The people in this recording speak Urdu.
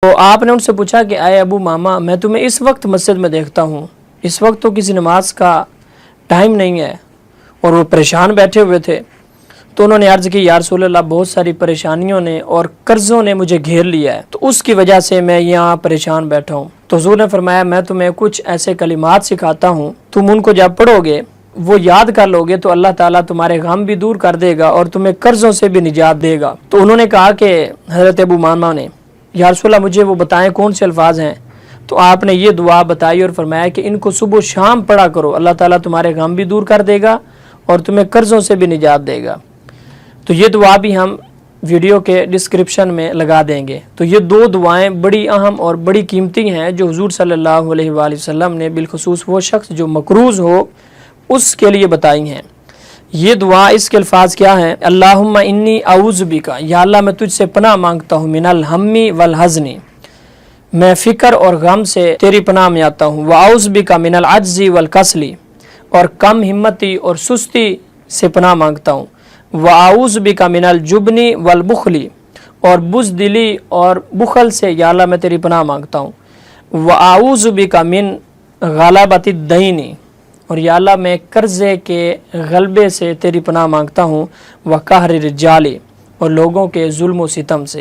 تو آپ نے ان سے پوچھا کہ اے ابو ماما، میں تمہیں اس وقت مسجد میں دیکھتا ہوں، اس وقت تو کسی نماز کا ٹائم نہیں ہے، اور وہ پریشان بیٹھے ہوئے تھے۔ تو انہوں نے عرض کی یا رسول اللہ، بہت ساری پریشانیوں نے اور قرضوں نے مجھے گھیر لیا ہے، تو اس کی وجہ سے میں یہاں پریشان بیٹھا ہوں۔ تو حضور نے فرمایا میں تمہیں کچھ ایسے کلمات سکھاتا ہوں، تم ان کو جب پڑھو گے، وہ یاد کر لو گے، تو اللہ تعالیٰ تمہارے غم بھی دور کر دے گا اور تمہیں قرضوں سے بھی نجات دے گا۔ تو انہوں نے کہا کہ حضرت ابو ماما نے، یا رسول اللہ مجھے وہ بتائیں کون سے الفاظ ہیں؟ تو آپ نے یہ دعا بتائی اور فرمایا کہ ان کو صبح و شام پڑھا کرو، اللہ تعالیٰ تمہارے غم بھی دور کر دے گا اور تمہیں قرضوں سے بھی نجات دے گا۔ تو یہ دعا بھی ہم ویڈیو کے ڈسکرپشن میں لگا دیں گے۔ تو یہ دو دعائیں بڑی اہم اور بڑی قیمتی ہیں جو حضور صلی اللہ علیہ وآلہ وسلم نے بالخصوص وہ شخص جو مقروض ہو اس کے لیے بتائی ہیں۔ یہ دعا اس کے الفاظ کیا ہیں؟ اللہم انی اعوذ بک، یا اللہ میں تجھ سے پناہ مانگتا ہوں، من الہم والحزن، میں فکر اور غم سے تیری پناہ میں آتا ہوں، واعوذ بک من العجز والکسل، اور کم ہمتی اور سستی سے پناہ مانگتا ہوں، واعوذ بک من الجبن والبخل، اور بزدلی اور بخل سے یا اللہ میں تیری پناہ مانگتا ہوں، واعوذ بک من غلبۃ الدین، اور یا اللہ میں قرضے کے غلبے سے تیری پناہ مانگتا ہوں، وقہر الرجال، اور لوگوں کے ظلم و ستم سے۔